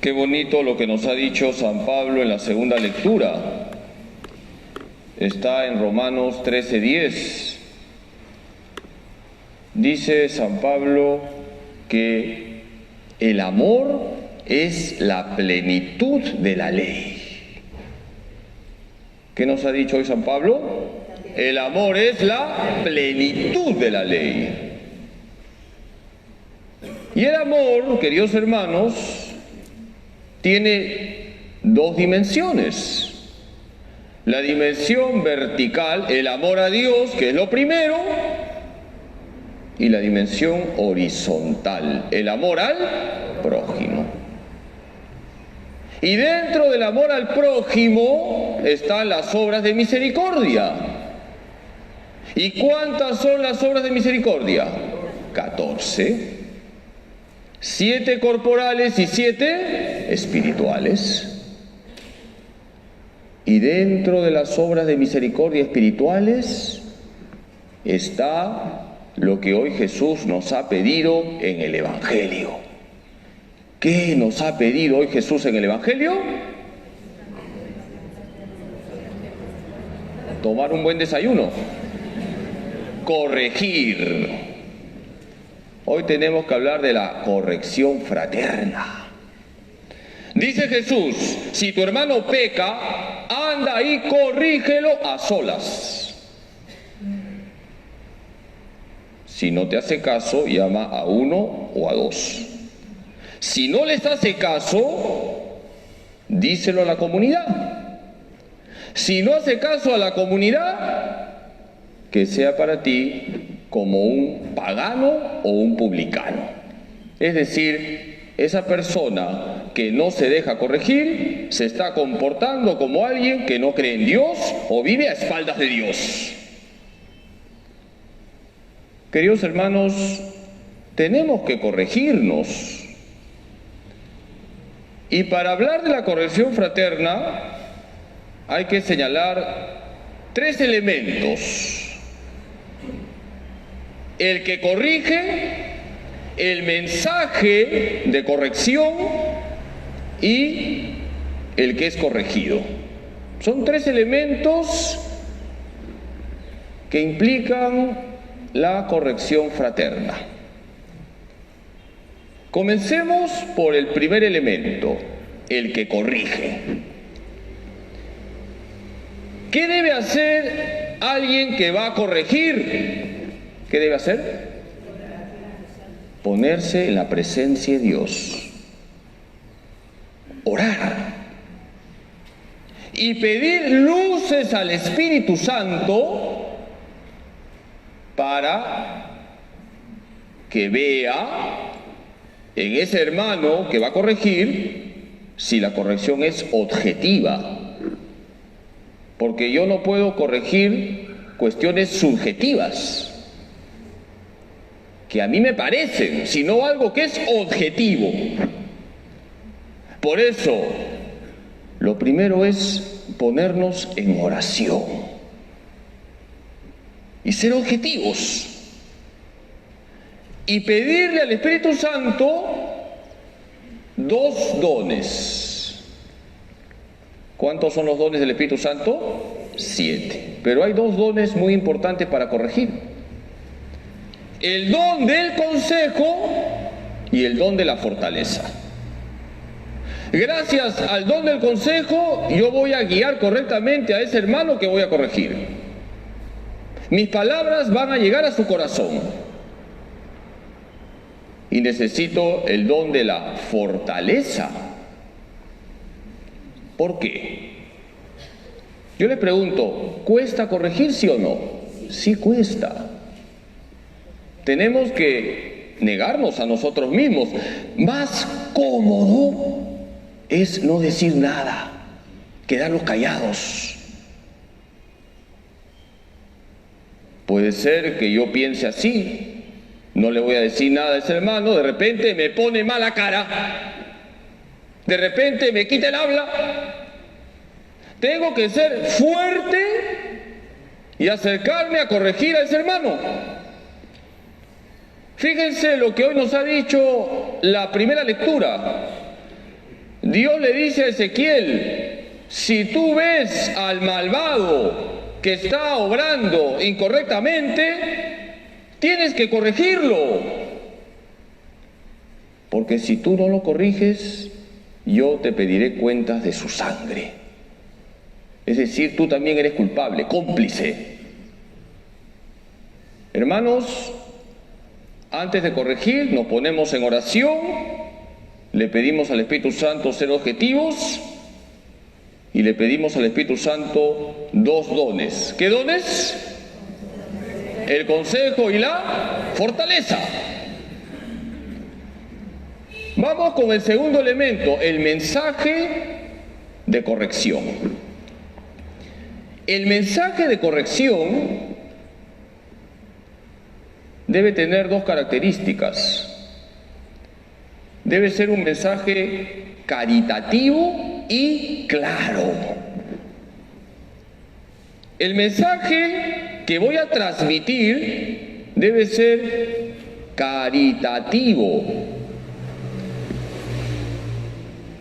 Qué bonito lo que nos ha dicho San Pablo en la segunda lectura. Está en Romanos 13:10. Dice San Pablo que el amor es la plenitud de la ley. ¿Qué nos ha dicho hoy San Pablo? El amor es la plenitud de la ley. Y el amor, queridos hermanos, tiene dos dimensiones. La dimensión vertical, el amor a Dios, que es lo primero, y la dimensión horizontal, el amor al prójimo. Y dentro del amor al prójimo están las obras de misericordia. ¿Y cuántas son las obras de misericordia? 14. 7 corporales y 7 espirituales. Y dentro de las obras de misericordia espirituales está lo que hoy Jesús nos ha pedido en el Evangelio. ¿Qué nos ha pedido hoy Jesús en el Evangelio? Tomar un buen desayuno. Corregir. Hoy tenemos que hablar de la corrección fraterna. Dice Jesús, si tu hermano peca, anda y corrígelo a solas. Si no te hace caso, llama a uno o a dos. Si no les hace caso, díselo a la comunidad. Si no hace caso a la comunidad, que sea para ti como un pagano o un publicano. Es decir, esa persona que no se deja corregir se está comportando como alguien que no cree en Dios o vive a espaldas de Dios. Queridos hermanos, tenemos que corregirnos. Y para hablar de la corrección fraterna hay que señalar 3 elementos. El que corrige, el mensaje de corrección y el que es corregido. Son 3 elementos que implican la corrección fraterna. Comencemos por el primer elemento, el que corrige. ¿Qué debe hacer alguien que va a corregir? ¿Qué debe hacer? Ponerse en la presencia de Dios. Orar. Y pedir luces al Espíritu Santo para que vea en ese hermano que va a corregir si la corrección es objetiva. Porque yo no puedo corregir cuestiones subjetivas que a mí me parecen, sino algo que es objetivo. Por eso, lo primero es ponernos en oración y ser objetivos y pedirle al Espíritu Santo 2 dones. ¿Cuántos son los dones del Espíritu Santo? 7. Pero hay 2 dones muy importantes para corregir. El don del consejo y el don de la fortaleza. Gracias al don del consejo, yo voy a guiar correctamente a ese hermano que voy a corregir. Mis palabras van a llegar a su corazón. Y necesito el don de la fortaleza. ¿Por qué? Yo le pregunto, ¿cuesta corregir, sí o no? Sí cuesta. Tenemos que negarnos a nosotros mismos. Más cómodo es no decir nada, quedarnos callados. Puede ser que yo piense así, no le voy a decir nada a ese hermano, de repente me pone mala cara, de repente me quita el habla. Tengo que ser fuerte y acercarme a corregir a ese hermano. Fíjense lo que hoy nos ha dicho la primera lectura. Dios le dice a Ezequiel, si tú ves al malvado que está obrando incorrectamente, tienes que corregirlo. Porque si tú no lo corriges, yo te pediré cuentas de su sangre. Es decir, tú también eres culpable, cómplice. Hermanos, antes de corregir, nos ponemos en oración, le pedimos al Espíritu Santo ser objetivos y le pedimos al Espíritu Santo dos dones. ¿Qué dones? El consejo y la fortaleza. Vamos con el segundo elemento, el mensaje de corrección. El mensaje de corrección debe tener dos características. Debe ser un mensaje caritativo y claro. El mensaje que voy a transmitir debe ser caritativo.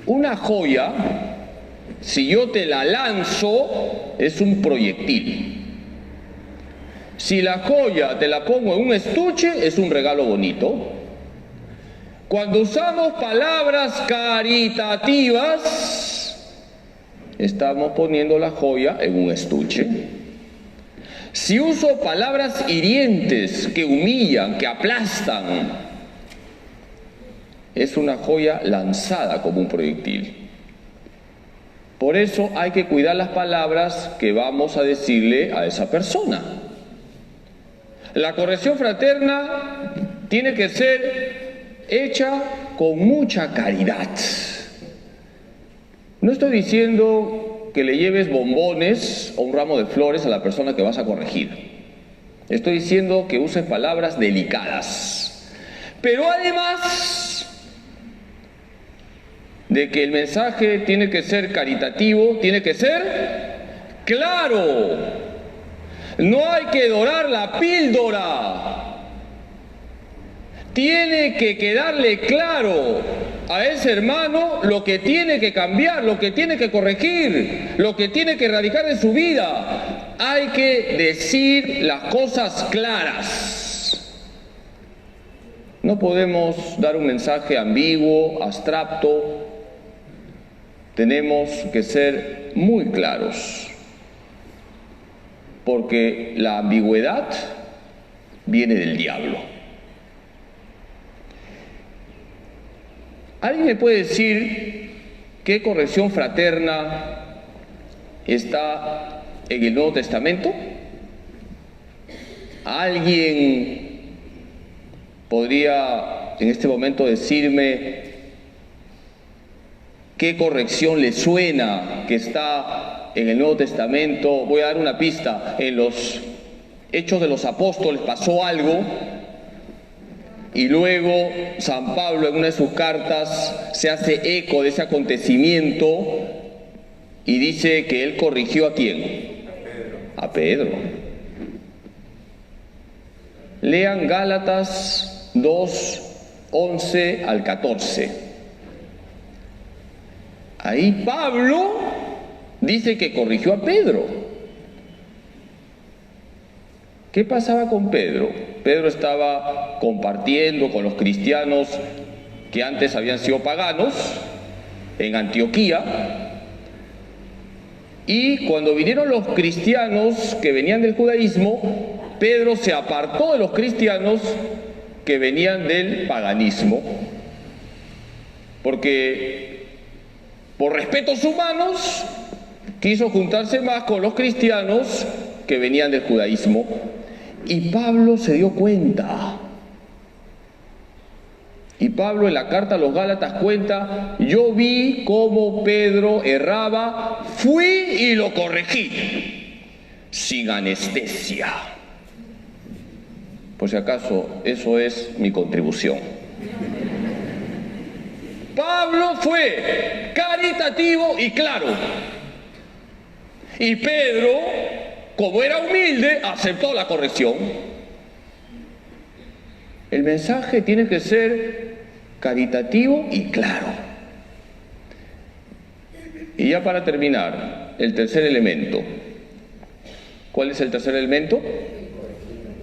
Una joya, si yo te la lanzo, es un proyectil. Si la joya te la pongo en un estuche, es un regalo bonito. Cuando usamos palabras caritativas, estamos poniendo la joya en un estuche. Si uso palabras hirientes que humillan, que aplastan, es una joya lanzada como un proyectil. Por eso hay que cuidar las palabras que vamos a decirle a esa persona. La corrección fraterna tiene que ser hecha con mucha caridad. No estoy diciendo que le lleves bombones o un ramo de flores a la persona que vas a corregir. Estoy diciendo que uses palabras delicadas. Pero además de que el mensaje tiene que ser caritativo, tiene que ser claro. No hay que dorar la píldora. Tiene que quedarle claro a ese hermano lo que tiene que cambiar, lo que tiene que corregir, lo que tiene que erradicar de su vida. Hay que decir las cosas claras. No podemos dar un mensaje ambiguo, abstracto. Tenemos que ser muy claros, porque la ambigüedad viene del diablo. ¿Alguien me puede decir qué corrección fraterna está en el Nuevo Testamento? ¿Alguien podría en este momento decirme qué corrección le suena que está en el Nuevo Testamento? Voy a dar una pista. En los Hechos de los Apóstoles pasó algo y luego San Pablo en una de sus cartas se hace eco de ese acontecimiento y dice que él corrigió ¿a quién? A Pedro. Lean Gálatas 2, 11 al 14. Ahí Pablo dice que corrigió a Pedro. ¿Qué pasaba con Pedro? Pedro estaba compartiendo con los cristianos que antes habían sido paganos en Antioquía, y cuando vinieron los cristianos que venían del judaísmo, Pedro se apartó de los cristianos que venían del paganismo, porque por respetos humanos quiso juntarse más con los cristianos que venían del judaísmo. Y Pablo se dio cuenta. Y Pablo en la carta a los Gálatas cuenta: yo vi cómo Pedro erraba, fui y lo corregí, sin anestesia. Por si acaso, eso es mi contribución. Pablo fue caritativo y claro. Y Pedro, como era humilde, aceptó la corrección. El mensaje tiene que ser caritativo y claro. Y ya para terminar, el tercer elemento. ¿Cuál es el tercer elemento?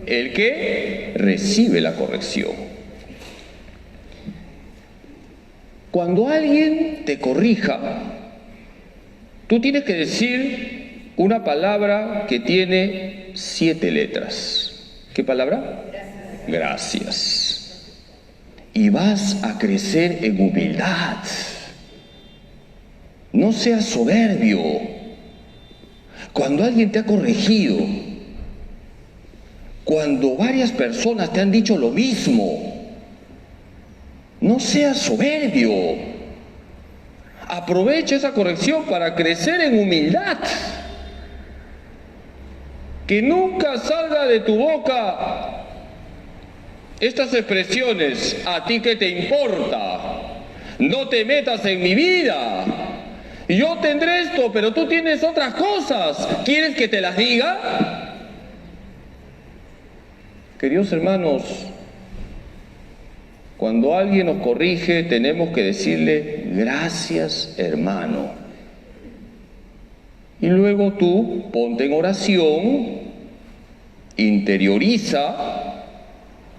El que recibe la corrección. Cuando alguien te corrija, tú tienes que decir una palabra que tiene 7 letras. ¿Qué palabra? Gracias. Y vas a crecer en humildad. No seas soberbio. Cuando alguien te ha corregido, cuando varias personas te han dicho lo mismo, no seas soberbio. Aprovecha esa corrección para crecer en humildad. Que nunca salga de tu boca estas expresiones: ¿a ti qué te importa? No te metas en mi vida. Yo tendré esto, pero tú tienes otras cosas. ¿Quieres que te las diga? Queridos hermanos, cuando alguien nos corrige, tenemos que decirle: gracias, hermano. Y luego tú ponte en oración, interioriza,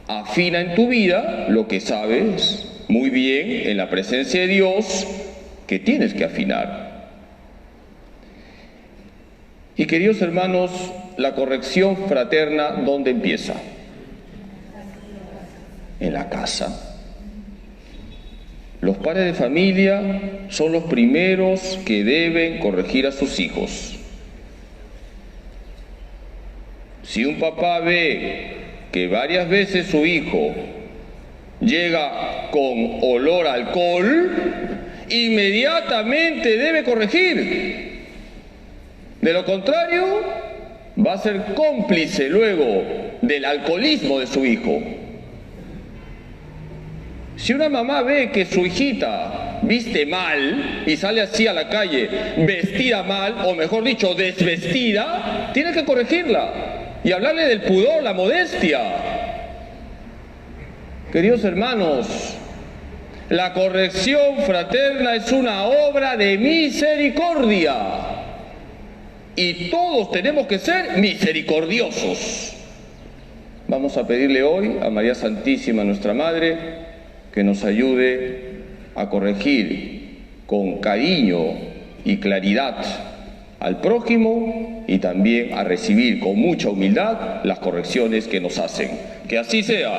afina en tu vida lo que sabes muy bien en la presencia de Dios que tienes que afinar. Y queridos hermanos, la corrección fraterna, ¿dónde empieza? En la casa. Los padres de familia son los primeros que deben corregir a sus hijos. Si un papá ve que varias veces su hijo llega con olor a alcohol, inmediatamente debe corregir. De lo contrario, va a ser cómplice luego del alcoholismo de su hijo. Si una mamá ve que su hijita viste mal y sale así a la calle vestida mal, o mejor dicho, desvestida, tiene que corregirla y hablarle del pudor, la modestia. Queridos hermanos, la corrección fraterna es una obra de misericordia y todos tenemos que ser misericordiosos. Vamos a pedirle hoy a María Santísima, nuestra Madre, que nos ayude a corregir con cariño y claridad al prójimo y también a recibir con mucha humildad las correcciones que nos hacen. Que así sea.